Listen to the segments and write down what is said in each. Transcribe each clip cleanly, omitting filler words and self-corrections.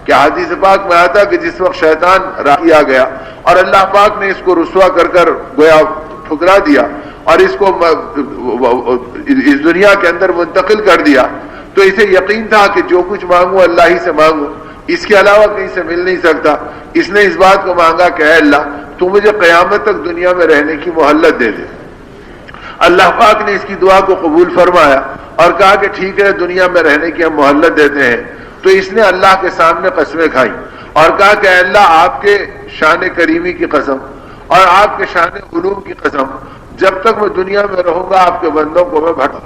کہ حدیث پاک میں آتا کہ جس وقت شیطان راہ کیا گیا اور اللہ پاک نے اس کو رسوا کر کر گویا ٹھکرا دیا اور اس کو اس دنیا کے اندر منتقل کر دیا، تو اسے یقین تھا کہ جو کچھ مانگوں اللہ ہی سے مانگوں، اس کے علاوہ کہیں سے مل نہیں سکتا۔ اس نے اس بات کو مانگا کہ اے اللہ تو مجھے قیامت تک دنیا میں رہنے کی مہلت دے دے۔ اللہ پاک نے اس کی دعا کو قبول فرمایا اور کہا کہ ٹھیک ہے دنیا میں رہنے کی ہم مہلت دیتے ہیں۔ تو اس نے اللہ کے سامنے قسمیں کھائیں اور کہا کہ اے اللہ آپ کے شان کریمی کی قسم اور آپ کے شان علوم کی قسم، جب تک میں دنیا میں رہوں گا آپ کے بندوں کو میں بھٹوں۔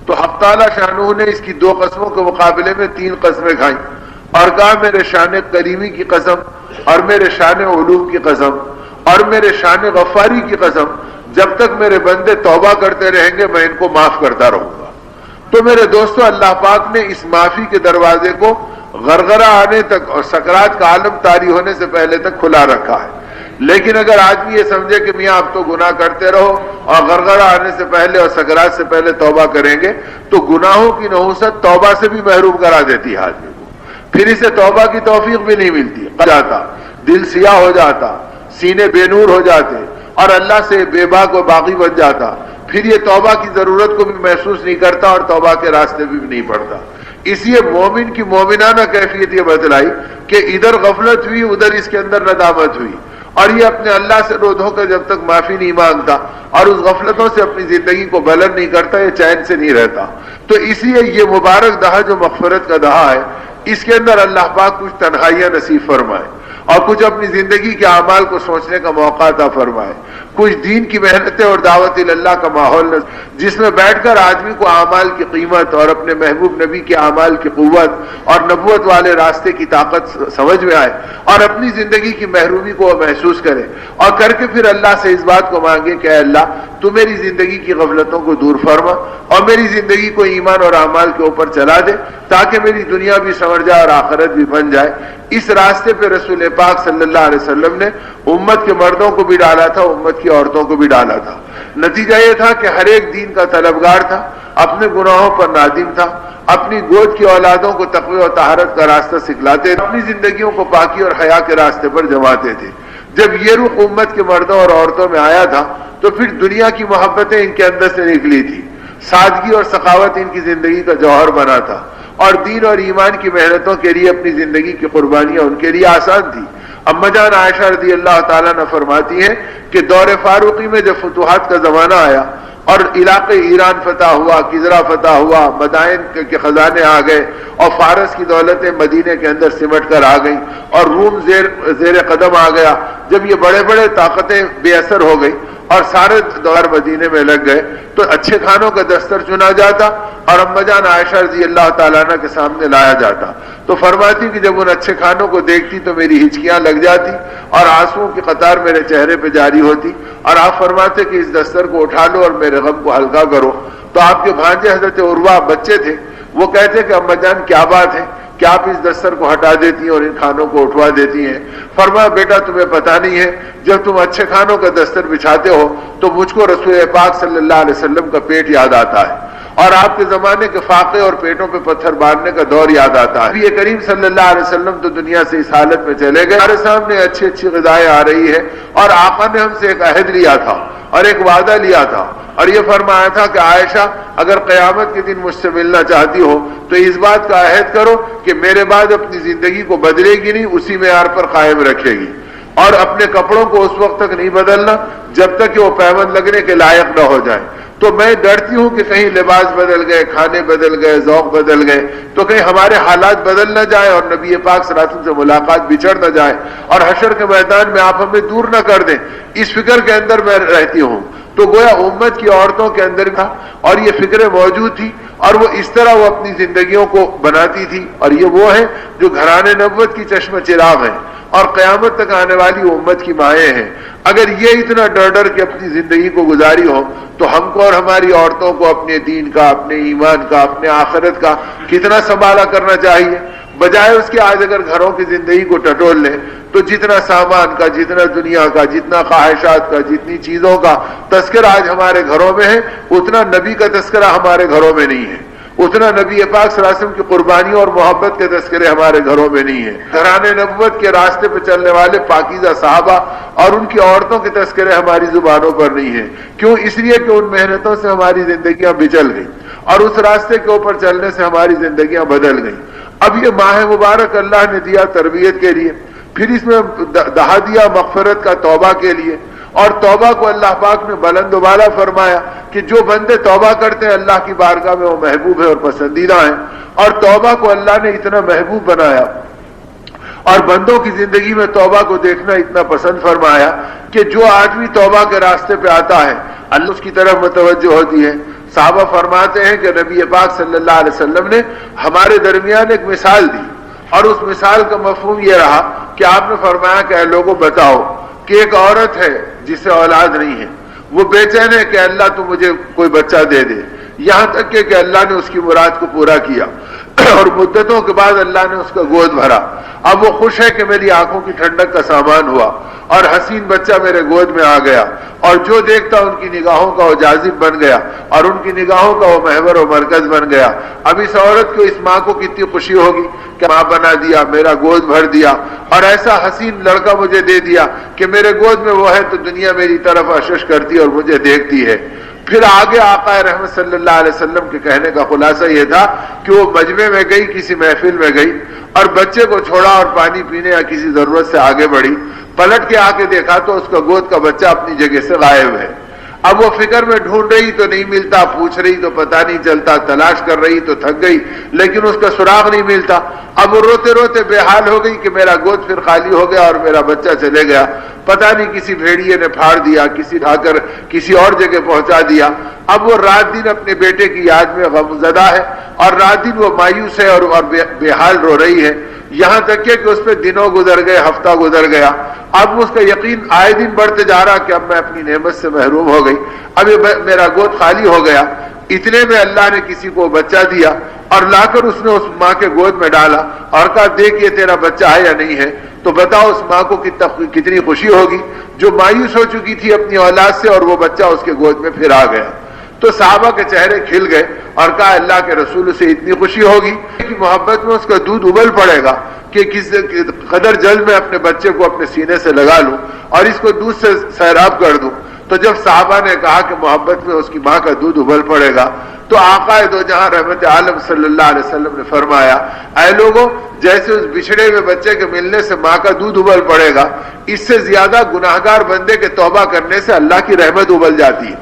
تو حق تعالی شانہ نے اس کی 2 قسموں کے مقابلے میں 3 قسمیں کھائیں اور کہا میرے شان کریمی کی قسم اور میرے شان علوم کی قسم اور میرے شان غفاری کی قسم، جب تک میرے بندے توبہ کرتے رہیں گے میں ان کو معاف کرتا رہوں گا۔ تو میرے دوستو اللہ پاک نے اس معافی کے دروازے کو غرغرہ آنے تک اور سکرات کا عالم طاری ہونے سے پہلے تک کھلا رکھا ہے۔ لیکن اگر آدمی یہ سمجھے کہ میاں آپ تو گناہ کرتے رہو اور غرغرہ آنے سے پہلے اور سکرات سے پہلے توبہ کریں گے، تو گناہوں کی نحوست توبہ سے بھی محروم کرا دیتی ہے آدمی کو، پھر اسے توبہ کی توفیق بھی نہیں ملتی، جاتا دل سیاہ ہو جاتا، سینے بے نور ہو جاتے اور اللہ سے بے باک و باغی بن جاتا، پھر یہ توبہ کی ضرورت کو بھی محسوس نہیں کرتا اور توبہ کے راستے بھی نہیں پڑتا۔ اس لیے مومن کی مومنانہ کیفیت یہ بتلائی کہ ادھر غفلت ہوئی ادھر اس کے اندر ندامت ہوئی، اور یہ اپنے اللہ سے رو دھو کر جب تک معافی نہیں مانگتا اور اس غفلتوں سے اپنی زندگی کو بلند نہیں کرتا، یہ چین سے نہیں رہتا۔ تو اس لیے یہ مبارک دہا جو مغفرت کا دہا ہے، اس کے اندر اللہ پاک کچھ تنہائیاں نصیب فرمائے اور کچھ اپنی زندگی کے اعمال کو سوچنے کا موقع عطا فرمائے، کچھ دین کی محنتیں اور دعوت اللہ کا ماحول جس میں بیٹھ کر آدمی کو اعمال کی قیمت اور اپنے محبوب نبی کے اعمال کی قوت اور نبوت والے راستے کی طاقت سمجھ میں آئے اور اپنی زندگی کی محرومی کو محسوس کرے اور کر کے پھر اللہ سے اس بات کو مانگے کہ اے اللہ تو میری زندگی کی غفلتوں کو دور فرما اور میری زندگی کو ایمان اور اعمال کے اوپر چلا دے تاکہ میری دنیا بھی سنور جائے اور آخرت بھی بن جائے۔ اس راستے پہ رسول پاک صلی اللہ علیہ وسلم نے امت کے مردوں کو بھی ڈالا تھا، امت کی عورتوں کو بھی ڈالا تھا۔ نتیجہ یہ تھا کہ ہر ایک دین کا طلبگار تھا، اپنے گناہوں پر نادم تھا، اپنی گود کی اولادوں کو تقوی اور طہارت کا راستہ سکھلاتے، اپنی زندگیوں کو پاکی اور حیا کے راستے پر جماتے تھے۔ جب یہ رخ امت کے مردوں اور عورتوں میں آیا تھا تو پھر دنیا کی محبتیں ان کے اندر سے نکلی تھی، سادگی اور سخاوت ان کی زندگی کا جوہر بنا تھا اور دین اور ایمان کی محنتوں کے لیے اپنی زندگی کی قربانیاں ان کے لیے آسان تھی۔ اما جان عائشہ رضی اللہ تعالیٰ نے فرماتی ہیں کہ دور فاروقی میں جب فتوحات کا زمانہ آیا اور علاقے ایران فتح ہوا، کسرا فتح ہوا، مدائن کے خزانے آ گئے اور فارس کی دولتیں مدینے کے اندر سمٹ کر آ گئیں اور روم زیر قدم آ گیا، جب یہ بڑے بڑے طاقتیں بے اثر ہو گئی اور سارے دور مدینے میں لگ گئے تو اچھے کھانوں کا دستر چنا جاتا اور اما جان عائشہ رضی اللہ تعالیٰ عنہ کے سامنے لایا جاتا۔ تو فرماتی کہ جب ان اچھے کھانوں کو دیکھتی تو میری ہچکیاں لگ جاتی اور آنسوؤں کی قطار میرے چہرے پہ جاری ہوتی اور آپ فرماتے کہ اس دستر کو اٹھا لو اور میرے غم کو ہلکا کرو۔ تو آپ کے بھانجے حضرت عروہ بچے تھے، وہ کہتے کہ اما جان کیا بات ہے کہ آپ اس دستر کو ہٹا دیتی ہیں اور ان کھانوں کو اٹھوا دیتی ہیں؟ فرمایا بیٹا تمہیں پتہ نہیں ہے، جب تم اچھے کھانوں کا دستر بچھاتے ہو تو مجھ کو رسول پاک صلی اللہ علیہ وسلم کا پیٹ یاد آتا ہے اور آپ کے زمانے کے فاقے اور پیٹوں پہ پتھر باندھنے کا دور یاد آتا ہے۔ نبی کریم صلی اللہ علیہ وسلم تو دنیا سے اس حالت میں چلے گئے، ہمارے سامنے اچھی اچھی غذائیں آ رہی ہے اور آقا نے ہم سے ایک عہد لیا تھا اور ایک وعدہ لیا تھا اور یہ فرمایا تھا کہ عائشہ اگر قیامت کے دن مجھ سے ملنا چاہتی ہو تو اس بات کا عہد کرو کہ میرے بعد اپنی زندگی کو بدلے گی نہیں، اسی معیار پر قائم رکھے گی اور اپنے کپڑوں کو اس وقت تک نہیں بدلنا جب تک کہ وہ پیوند لگنے کے لائق نہ ہو جائے۔ تو میں ڈرتی ہوں کہ کہیں لباس بدل گئے، کھانے بدل گئے، ذوق بدل گئے تو کہیں ہمارے حالات بدل نہ جائے اور نبی پاک صلی اللہ علیہ وسلم سے ملاقات بچھڑ نہ جائے اور حشر کے میدان میں آپ ہمیں دور نہ کر دیں، اس فکر کے اندر میں رہتی ہوں۔ تو گویا امت کی عورتوں کے اندر تھا اور یہ فکریں موجود تھی اور وہ اس طرح وہ اپنی زندگیوں کو بناتی تھی، اور یہ وہ ہیں جو گھرانے نبوت کی چشم چراغ ہیں اور قیامت تک آنے والی امت کی مائیں ہیں۔ اگر یہ اتنا ڈر ڈر کے اپنی زندگی کو گزاری ہو تو ہم کو اور ہماری عورتوں کو اپنے دین کا، اپنے ایمان کا، اپنے آخرت کا کتنا سنبھالا کرنا چاہیے، بجائے اس کے آج اگر گھروں کی زندگی کو ٹٹول لیں تو جتنا سامان کا، جتنا دنیا کا، جتنا خواہشات کا، جتنی چیزوں کا تذکرہ آج ہمارے گھروں میں ہے اتنا نبی کا تذکرہ ہمارے گھروں میں نہیں ہے۔ اتنا نبی پاک صلی اللہ علیہ وسلم کی قربانیوں اور محبت کے تذکرے ہمارے گھروں میں نہیں ہیں. گھرانے نبوت کے راستے پہ چلنے والے پاکیزہ صحابہ اور ان کی عورتوں کے تذکرے ہماری زبانوں پر نہیں ہیں. کیوں؟ اس لیے کہ ان محنتوں سے ہماری زندگیاں بچل گئیں اور اس راستے کے اوپر چلنے سے ہماری زندگیاں بدل گئیں. اب یہ ماہ مبارک اللہ نے دیا تربیت کے لیے، پھر اس میں دہا دیا مغفرت کا توبہ کے لیے، اور توبہ کو اللہ پاک نے بلند و بالا فرمایا کہ جو بندے توبہ کرتے ہیں اللہ کی بارگاہ میں وہ محبوب ہے اور پسندیدہ ہیں. اور توبہ کو اللہ نے اتنا محبوب بنایا اور بندوں کی زندگی میں توبہ کو دیکھنا اتنا پسند فرمایا کہ جو آدمی توبہ کے راستے پہ آتا ہے اللہ اس کی طرف متوجہ ہوتی ہے. صحابہ فرماتے ہیں کہ نبی پاک صلی اللہ علیہ وسلم نے ہمارے درمیان ایک مثال دی، اور اس مثال کا مفہوم یہ رہا کہ آپ نے فرمایا کہ اے لوگوں بتاؤ کہ ایک عورت ہے جسے اولاد نہیں ہے، وہ بے چین ہے کہ اللہ تو مجھے کوئی بچہ دے دے، یہاں تک کہ اللہ نے اس کی مراد کو پورا کیا اور مدتوں کے بعد اللہ نے اس کا گود بھرا. اب وہ خوش ہے کہ میری آنکھوں کی ٹھنڈک کا سامان ہوا اور حسین بچہ میرے گود میں آ گیا، اور جو دیکھتا ان کی نگاہوں کا وہ جاذب بن گیا اور ان کی نگاہوں کا وہ محور و مرکز بن گیا. اب اس عورت کو، اس ماں کو کتنی خوشی ہوگی کہ ماں بنا دیا، میرا گود بھر دیا اور ایسا حسین لڑکا مجھے دے دیا کہ میرے گود میں وہ ہے تو دنیا میری طرف اشش کرتی اور مجھے دیکھتی ہے. پھر آگے آقا رحمت صلی اللہ علیہ وسلم کے کہنے کا خلاصہ یہ تھا کہ وہ مجمع میں گئی، کسی محفل میں گئی اور بچے کو چھوڑا اور پانی پینے یا کسی ضرورت سے آگے بڑھی، پلٹ کے آ کے دیکھا تو اس کا گود کا بچہ اپنی جگہ سے غائب ہے. اب وہ فکر میں ڈھونڈ رہی تو نہیں ملتا، پوچھ رہی تو پتہ نہیں چلتا، تلاش کر رہی تو تھک گئی لیکن اس کا سراغ نہیں ملتا. اب وہ روتے روتے بے حال ہو گئی کہ میرا گود پھر خالی ہو گیا اور میرا بچہ چلے گیا، پتہ نہیں کسی بھیڑیے نے پھاڑ دیا، کسی ڈھا کر کسی اور جگہ پہنچا دیا. اب وہ رات دن اپنے بیٹے کی یاد میں غمزدہ ہے اور رات دن وہ مایوس ہے اور بے حال رو رہی ہے، یہاں تک کہ اس پہ دنوں گزر گئے، ہفتہ گزر گیا. اب اس کا یقین آئے دن بڑھتے جا رہا کہ اب میں اپنی نعمت سے محروم ہو گئی، اب میرا گود خالی ہو گیا. اتنے میں اللہ نے کسی کو بچہ دیا اور لا کر اس نے اس ماں کے گود میں ڈالا اور کہا دیکھ یہ تیرا بچہ ہے یا نہیں ہے. تو بتاؤ اس ماں کو کتنی خوشی ہوگی جو مایوس ہو چکی تھی اپنی اولاد سے، اور وہ بچہ اس کے گود میں پھر آ گیا. تو صحابہ کے چہرے کھل گئے اور کہا اللہ کے رسول سے اتنی خوشی ہوگی کہ محبت میں اس کا دودھ ابل پڑے گا کہ کس قدر جلد میں اپنے بچے کو اپنے سینے سے لگا لوں اور اس کو دودھ سے سیراب کر دوں. تو جب صحابہ نے کہا کہ محبت میں اس کی ماں کا دودھ ابل پڑے گا تو آقا دو جہاں رحمت عالم صلی اللہ علیہ وسلم نے فرمایا اے لوگوں، جیسے اس بچھڑے ہوئے بچے کے ملنے سے ماں کا دودھ ابل پڑے گا، اس سے زیادہ گناہگار بندے کے توبہ کرنے سے اللہ کی رحمت ابل جاتی ہے.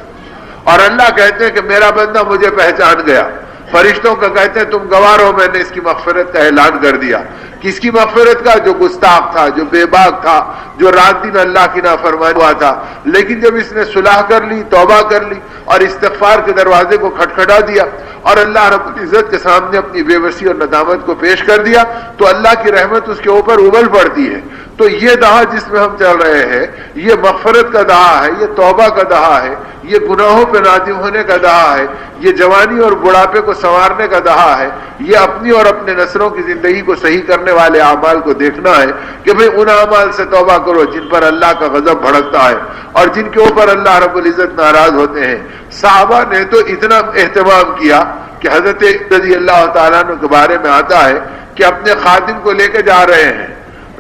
اور اللہ کہتے ہیں کہ میرا بندہ مجھے پہچان گیا. فرشتوں کا کہتے ہیں تم گواہ ہو، میں نے اس کی مغفرت کا اعلان کر دیا. کس کی مغفرت کا؟ جو گستاخ تھا، جو بے باک تھا، جو رات دن اللہ کی نافرمان ہوا تھا. لیکن جب اس نے صلح کر لی، توبہ کر لی اور استغفار کے دروازے کو کھٹکھٹا دیا اور اللہ رب العزت کے سامنے اپنی بے بسی اور ندامت کو پیش کر دیا تو اللہ کی رحمت اس کے اوپر ابل پڑتی ہے. تو یہ دہا جس میں ہم چل رہے ہیں یہ مغفرت کا دہا ہے، یہ توبہ کا دہا ہے، یہ گناہوں پہ نادم ہونے کا دہا ہے، یہ جوانی اور بڑھاپے کو سنوارنے کا دہا ہے، یہ اپنی اور اپنے نسلوں کی زندگی کو صحیح کرنے والے اعمال کو دیکھنا ہے کہ بھئی ان اعمال سے توبہ کرو جن پر اللہ کا غضب بھڑکتا ہے اور جن کے اوپر اللہ رب العزت ناراض ہوتے ہیں. صحابہ نے تو اتنا اہتمام کیا کہ حضرت رضی اللہ تعالیٰ عنہ کے بارے میں آتا ہے کہ اپنے خادم کو لے کے جا رہے ہیں،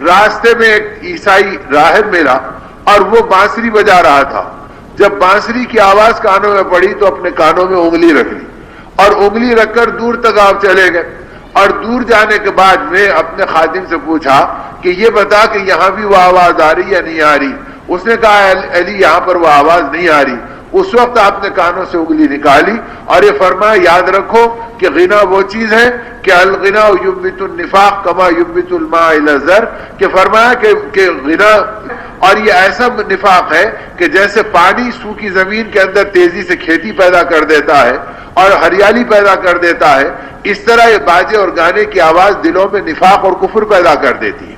راستے میں ایک عیسائی راہب ملا اور وہ بانسری بجا رہا تھا. جب بانسری کی آواز کانوں میں پڑی تو اپنے کانوں میں انگلی رکھ لی اور انگلی رکھ کر دور تک آپ چلے گئے. اور دور جانے کے بعد میں اپنے خادم سے پوچھا کہ یہ بتا کہ یہاں بھی وہ آواز آ رہی یا نہیں آ رہی؟ اس نے کہا علی یہاں پر وہ آواز نہیں آ رہی. اس وقت آپ نے کانوں سے انگلی نکالی اور یہ فرمایا یاد رکھو کہ غنا وہ چیز ہے کہ الغنا ینبت النفاق کما ینبت الماء الی الزر، کہ فرمایا کہ غنا اور یہ ایسا نفاق ہے کہ جیسے پانی سوکھی زمین کے اندر تیزی سے کھیتی پیدا کر دیتا ہے اور ہریالی پیدا کر دیتا ہے، اس طرح یہ باجے اور گانے کی آواز دلوں میں نفاق اور کفر پیدا کر دیتی ہے.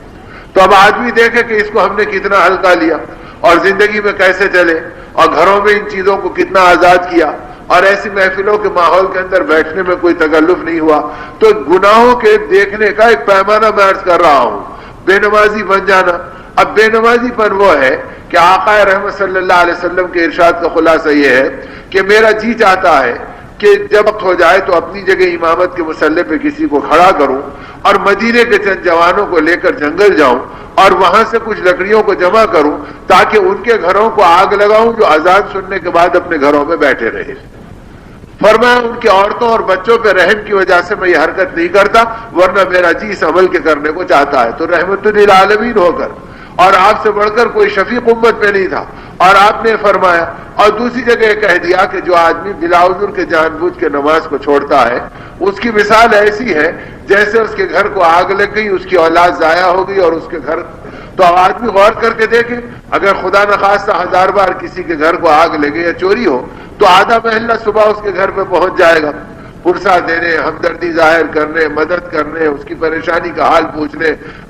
تو اب آدمی دیکھے کہ اس کو ہم نے کتنا ہلکا لیا اور زندگی میں کیسے چلے اور گھروں میں ان چیزوں کو کتنا آزاد کیا اور ایسی محفلوں کے ماحول کے اندر بیٹھنے میں کوئی تکلف نہیں ہوا. تو گناہوں کے دیکھنے کا ایک پیمانہ میں عرض کر رہا ہوں. بے نمازی بن جانا، اب بے نمازی پن وہ ہے کہ آقا رحمت صلی اللہ علیہ وسلم کے ارشاد کا خلاصہ یہ ہے کہ میرا جی چاہتا ہے کہ جب وقت ہو جائے تو اپنی جگہ امامت کے مسلح پہ کسی کو کھڑا کروں اور مدینے کے چند جوانوں کو لے کر جنگل جاؤں اور وہاں سے کچھ لکڑیوں کو جمع کروں تاکہ ان کے گھروں کو آگ لگاؤں جو اذان سننے کے بعد اپنے گھروں میں بیٹھے رہے۔ فرمایا ان کی عورتوں اور بچوں پہ رحم کی وجہ سے میں یہ حرکت نہیں کرتا، ورنہ میرا جی اس عمل کے کرنے کو چاہتا ہے۔ تو رحمت للعالمین ہو کر اور آپ سے بڑھ کر کوئی شفیق امت میں نہیں تھا، اور آپ نے فرمایا اور دوسری جگہ یہ کہہ دیا کہ جو آدمی بلا عذر کے جان بوجھ کے نماز کو چھوڑتا ہے اس کی مثال ایسی ہے جیسے اس کے گھر کو آگ لگ گئی، اس کی اولاد ضائع ہو گئی اور اس کے گھر۔ تو اب آدمی غور کر کے دیکھے، اگر خدا نخواستہ 1000 بار کسی کے گھر کو آگ لگے یا چوری ہو تو آدھا محلہ صبح اس کے گھر پہ پہنچ جائے گا، پرسہ دینے، ہمدردی ظاہر کرنے، مدد کرنے، اس کی پریشانی کا حال پوچھنے۔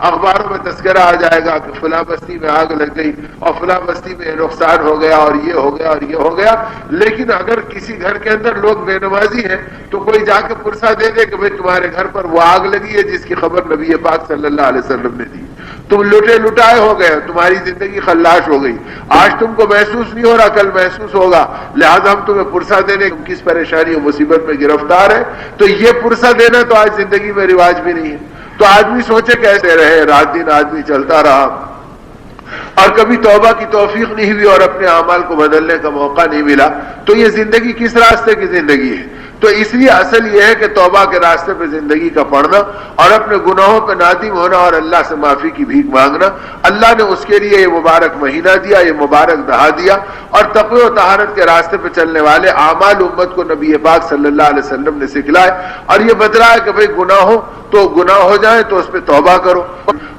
اخباروں میں تذکرہ آ جائے گا کہ فلاں بستی میں آگ لگ گئی اور فلاں بستی میں نقصان ہو گیا اور یہ ہو گیا اور یہ ہو گیا۔ لیکن اگر کسی گھر کے اندر لوگ بے نمازی ہیں تو کوئی جا کے پرسہ دے دے کہ بھئی تمہارے گھر پر وہ آگ لگی ہے جس کی خبر نبی پاک صلی اللہ علیہ وسلم نے دی، تم لٹے لٹائے ہو گئے، تمہاری زندگی خلاش ہو گئی، آج تم کو محسوس نہیں ہو رہا، کل محسوس ہوگا، لہذا ہم تمہیں پرسہ دینے کس پریشانی و مصیبت میں گرفتار ہے۔ تو یہ پرسہ دینا تو آج زندگی میں رواج بھی نہیں ہے۔ تو آدمی سوچے کیسے رہے، رات دن آدمی چلتا رہا اور کبھی توبہ کی توفیق نہیں ہوئی اور اپنے اعمال کو بدلنے کا موقع نہیں ملا، تو یہ زندگی کس راستے کی زندگی ہے؟ تو اس لیے اصل یہ ہے کہ توبہ کے راستے پہ زندگی کا پڑھنا اور اپنے گناہوں پہ نادم ہونا اور اللہ سے معافی کی بھیک مانگنا۔ اللہ نے اس کے لیے یہ مبارک مہینہ دیا، یہ مبارک دہا دیا، اور تقوی و طہارت کے راستے پہ چلنے والے اعمال امت کو نبی پاک صلی اللہ علیہ وسلم نے سکھلائے اور یہ بتلایا کہ بھئی گناہ ہو جائیں تو اس پہ توبہ کرو،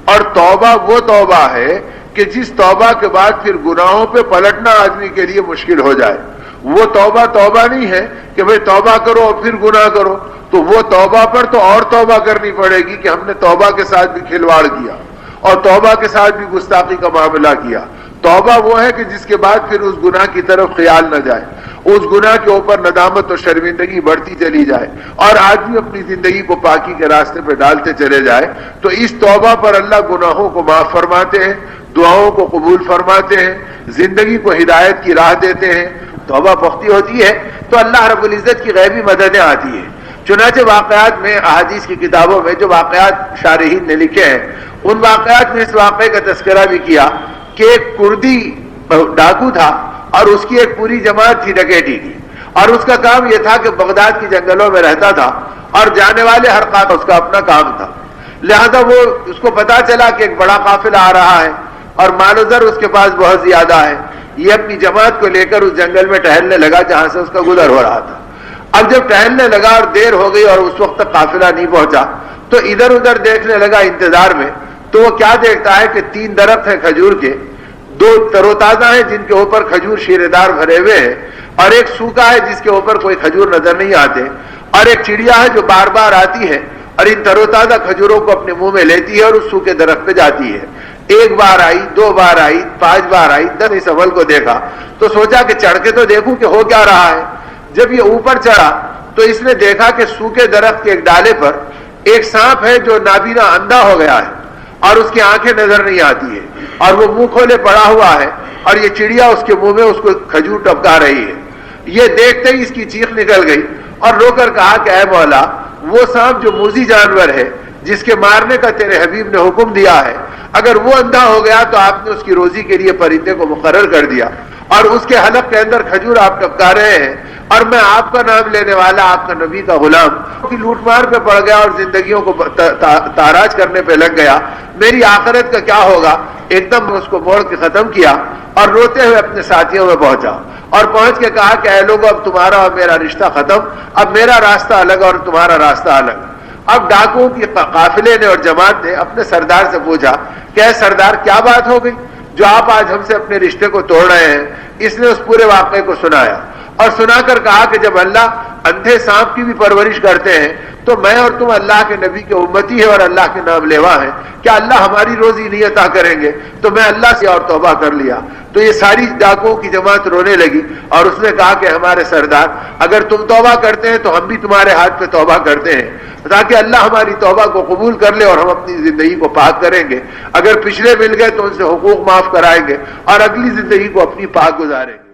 اور توبہ وہ توبہ ہے کہ جس توبہ کے بعد پھر گناہوں پہ پلٹنا آدمی کے لیے مشکل ہو جائے۔ وہ توبہ نہیں ہے کہ بھئی توبہ کرو اور پھر گناہ کرو، تو وہ توبہ پر تو اور توبہ کرنی پڑے گی کہ ہم نے توبہ کے ساتھ بھی کھلواڑ کیا اور توبہ کے ساتھ بھی گستاخی کا معاملہ کیا۔ توبہ وہ ہے کہ جس کے بعد پھر اس گناہ کی طرف خیال نہ جائے، اس گناہ کے اوپر ندامت اور شرمندگی بڑھتی چلی جائے اور آدمی اپنی زندگی کو پاکی کے راستے پہ ڈالتے چلے جائے۔ تو اس توبہ پر اللہ گناہوں کو معاف فرماتے ہیں، دعاؤں کو قبول فرماتے ہیں، زندگی کو ہدایت کی راہ دیتے ہیں۔ توبہ پختی ہوتی ہے تو اللہ رب العزت کی غیبی مددیں آتی ہیں۔ چنانچہ واقعات میں، احادیث کی کتابوں میں جو واقعات شارحین نے لکھے ہیں، ان واقعات میں اس واقعے کا تذکرہ بھی کیا کہ ایک کردی ڈاکو تھا اور اس کی ایک پوری جماعت تھی ڈکیتی کی، اور اس کا کام یہ تھا کہ بغداد کی جنگلوں میں رہتا تھا اور جانے والے ہر قافلہ اس کا اپنا کام تھا۔ لہذا اس کو پتا چلا کہ ایک بڑا قافلہ آ رہا ہے اور مال و زر اس کے پاس بہت زیادہ ہے، یہ اپنی جماعت کو لے کر اس جنگل میں ٹہلنے لگا جہاں سے اس کا گزر ہو رہا تھا۔ اب جب ٹہلنے لگا اور دیر ہو گئی اور اس وقت تک قافلہ نہیں پہنچا تو ادھر ادھر دیکھنے لگا انتظار میں، تو وہ کیا دیکھتا ہے کہ 3 درخت ہیں کھجور کے، 2 تر و تازہ ہیں جن کے اوپر کھجور شیرے دار بھرے ہوئے ہیں، اور ایک سوکھا ہے جس کے اوپر کوئی کھجور نظر نہیں آتے، اور ایک چڑیا ہے جو بار بار آتی ہے اور ان تر و تازہ کھجوروں کو اپنے منہ میں لیتی ہے اور اس سوکھے درخت پہ جاتی ہے۔ 1 بار آئی، 2 بار آئی، 5 بار آئی، 10 اس عمل کو دیکھا تو سوچا کہ چڑھ کے تو دیکھوں کہ ہو کیا رہا ہے۔ جب یہ اوپر چڑھا تو اس نے دیکھا کہ سوکھے درخت کے ایک ڈالے پر ایک سانپ ہے جو نابینا اندھا ہو گیا ہے اور اس کی آنکھیں نظر نہیں آتی ہے اور وہ منہ کھولے پڑا ہوا ہے، اور یہ چڑیا اس کے منہ میں اس کو کھجور ٹپکا رہی ہے۔ یہ دیکھتے ہی اس کی چیخ نکل گئی اور رو کر کہا کہ اے مولا، وہ سانپ جو موذی جانور ہے جس کے مارنے کا تیرے حبیب نے حکم دیا ہے، اگر وہ اندھا ہو گیا تو آپ نے اس کی روزی کے لیے پرندے کو مقرر کر دیا اور اس کے حلق کے اندر کھجور آپ ٹپکا رہے ہیں، اور میں آپ کا نام لینے والا، آپ کا نبی کا غلام کی لوٹ مار پہ پڑ گیا اور زندگیوں کو تاراج کرنے پہ لگ گیا، میری آخرت کا کیا ہوگا؟ ایک دم اس کو موڑ کے ختم کیا اور روتے ہوئے اپنے ساتھیوں میں پہنچا اور پہنچ کے کہا کہ اے لوگوں، اب تمہارا اور میرا رشتہ ختم، اب میرا راستہ الگ اور تمہارا راستہ الگ۔ اب ڈاکوؤں کی قافلے نے اور جماعت نے اپنے سردار سے پوچھا کہ اے سردار، کیا بات ہو گئی جو آپ آج ہم سے اپنے رشتے کو توڑ رہے ہیں؟ اس نے اس پورے واقعے کو سنایا اور سنا کر کہا کہ جب اللہ اندھے سانپ کی بھی پرورش کرتے ہیں تو میں اور تم اللہ کے نبی کے امتی ہیں اور اللہ کے نام لیوا ہیں، کیا اللہ ہماری روزی نہیں عطا کریں گے؟ تو میں اللہ سے اور توبہ کر لیا۔ تو یہ ساری ڈاکوؤں کی جماعت رونے لگی اور اس نے کہا کہ ہمارے سردار، اگر تم توبہ کرتے ہیں تو ہم بھی تمہارے ہاتھ پہ توبہ کرتے ہیں تاکہ اللہ ہماری توبہ کو قبول کر لے اور ہم اپنی زندگی کو پاک کریں گے، اگر پچھلے مل گئے تو ان سے حقوق معاف کرائیں گے اور اگلی زندگی کو اپنی پاک گزاریں گے۔